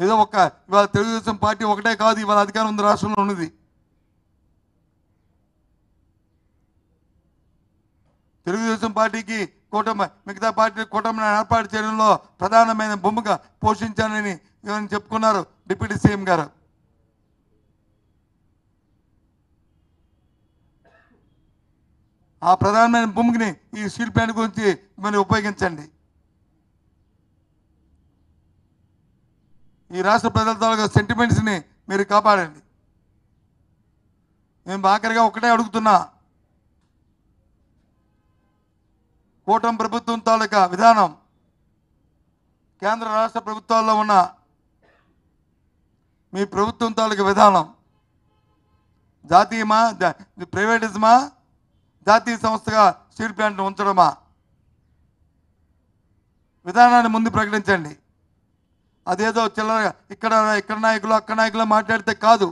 ఏదో ఇవాళ తెలుగుదేశం పార్టీ ఒకటే కాదు, ఇవాళ అధికారం ఉంది రాష్ట్రంలో ఉన్నది. తెలుగుదేశం పార్టీకి కూటమి, మిగతా పార్టీ కూటమిని ఏర్పాటు చేయడంలో ప్రధానమైన భూమిక పోషించానని చెప్పుకున్నారు డిప్యూటీ సీఎం గారు. ఆ ప్రధానమైన భూమికని ఈ స్టీల్ ప్లాంట్ గురించి మరి ఉపయోగించండి. ఈ రాష్ట్ర ప్రజల తాలూకా సెంటిమెంట్స్ని మీరు కాపాడండి. నేను ఆఖరిగా ఒకటే అడుగుతున్నా, కూటమి ప్రభుత్వం తాలూకా విధానం కేంద్ర రాష్ట్ర ప్రభుత్వాల్లో ఉన్న మీ ప్రభుత్వం తాలూకా విధానం జాతీయమా, ప్రైవేటిజమా, జాతీయ సంస్థగా స్టీల్ ప్లాంట్ను ఉంచడమా? విధానాన్ని ముందు ప్రకటించండి. అదేదో చిల్లరగా ఇక్కడ నాయకులు అక్కడ నాయకులు మాట్లాడితే కాదు.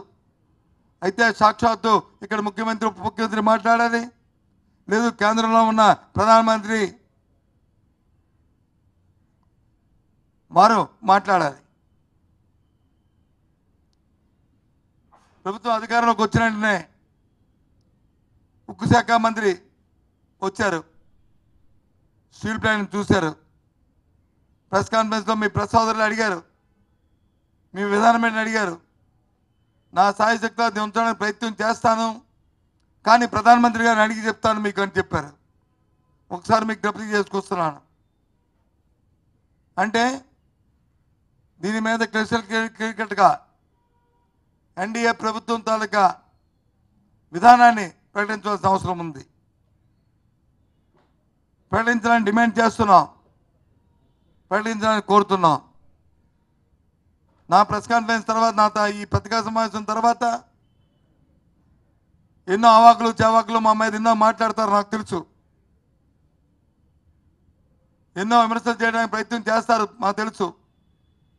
అయితే సాక్షాత్తు ఇక్కడ ముఖ్యమంత్రి ఉప ముఖ్యమంత్రి మాట్లాడాలి, లేదు కేంద్రంలో ఉన్న ప్రధానమంత్రి వారు మాట్లాడాలి. ప్రభుత్వం అధికారంలోకి వచ్చిన వెంటనే ఉక్కు శాఖ మంత్రి వచ్చారు, స్టీల్ ప్లాంట్ చూశారు. ప్రెస్ కాన్ఫరెన్స్లో మీ ప్రెస్ సోదరులు అడిగారు, మీ విధానం ఏంటని అడిగారు. నా సాయశక్తిలో అది ఉంచడానికి ప్రయత్నం చేస్తాను, కానీ ప్రధానమంత్రి గారిని అడిగి చెప్తాను మీకు అని చెప్పారు. ఒకసారి మీకు జ్ఞప్తికి చేసుకొస్తున్నాను. అంటే దీని మీద క్రికెట్గా ఎన్డీఏ ప్రభుత్వం తాలూకా విధానాన్ని ప్రకటించవలసిన అవసరం ఉంది. ప్రకటించాలని డిమాండ్ చేస్తున్నాం, ప్రకటించాలని కోరుతున్నాం. నా ప్రెస్ కాన్ఫరెన్స్ తర్వాత, ఈ పత్రికా సమావేశం తర్వాత ఎన్నో అవాకులు చవాకులు మా మీద ఎన్నో మాట్లాడతారు, నాకు తెలుసు. ఎన్నో విమర్శలు చేయడానికి ప్రయత్నం చేస్తారు, మాకు తెలుసు.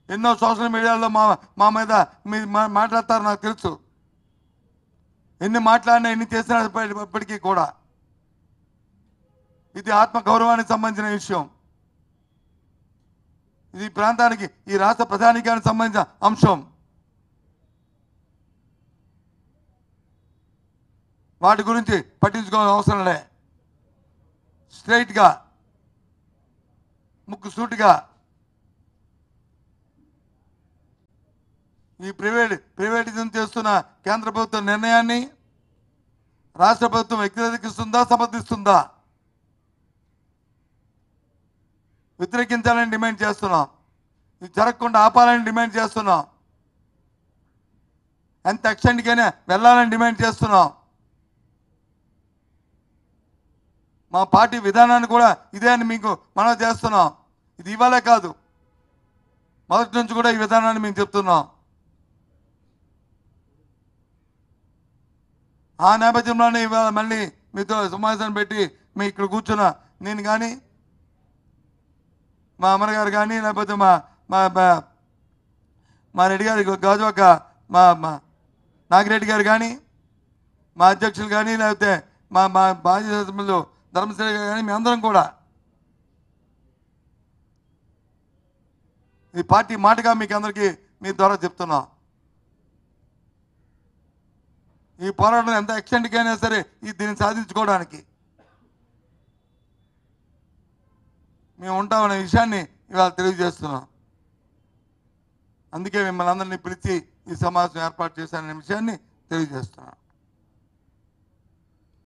ఎన్నో సోషల్ మీడియాలో మా మీద మాట్లాడతారు, నాకు తెలుసు. ఎన్ని మాట్లాడినా ఎన్ని చేసినప్పటికీ కూడా ఇది ఆత్మగౌరవానికి సంబంధించిన విషయం. ఇది ప్రాంతానికి, ఈ రాష్ట్ర ప్రధానికానికి సంబంధించిన అంశం. వాటి గురించి పట్టించుకోవాల్సిన అవసరం లే. స్ట్రైట్గా ముక్కు సూటిగా ఈ ప్రైవేటిజం చేస్తున్న కేంద్ర ప్రభుత్వ నిర్ణయాన్ని రాష్ట్ర ప్రభుత్వం వ్యతిరేకిస్తుందా, సమర్థిస్తుందా? వ్యతిరేకించాలని డిమాండ్ చేస్తున్నాం. ఇది జరగకుండా ఆపాలని డిమాండ్ చేస్తున్నాం. ఎంత ఎక్స్టెంట్కైనా వెళ్ళాలని డిమాండ్ చేస్తున్నాం. మా పార్టీ విధానాన్ని కూడా ఇదే అని మీకు మనం చేస్తున్నాం. ఇది ఇవాళే కాదు, మొదటి నుంచి కూడా ఈ విధానాన్ని మేము చెప్తున్నాం. ఆ నేపథ్యంలోనే ఇవాళ మళ్ళీ మీతో సమావేశాన్ని పెట్టి మీ ఇక్కడ కూర్చున్న నేను కానీ, మా అమర్ గారు కానీ, లేకపోతే మా రెడ్డి గారి గాజువాక మా నాగిరెడ్డి గారు కానీ, మా అధ్యక్షులు కానీ, లేకపోతే మా మాజీ సభ్యులు ధర్మశ్రీ గారు కానీ, మీ అందరం కూడా ఈ పార్టీ మాటగా మీకు అందరికీ మీ ద్వారా చెప్తున్నాం. ఈ పోరాటం ఎంత ఎక్స్టెంట్కైనా సరే దీన్ని సాధించుకోవడానికి మేము ఉంటామనే విషయాన్ని ఇవాళ తెలియజేస్తున్నాం. అందుకే మిమ్మల్ని అందరినీ పిలిచి ఈ సమావేశం ఏర్పాటు చేశాననే విషయాన్ని తెలియజేస్తున్నాం.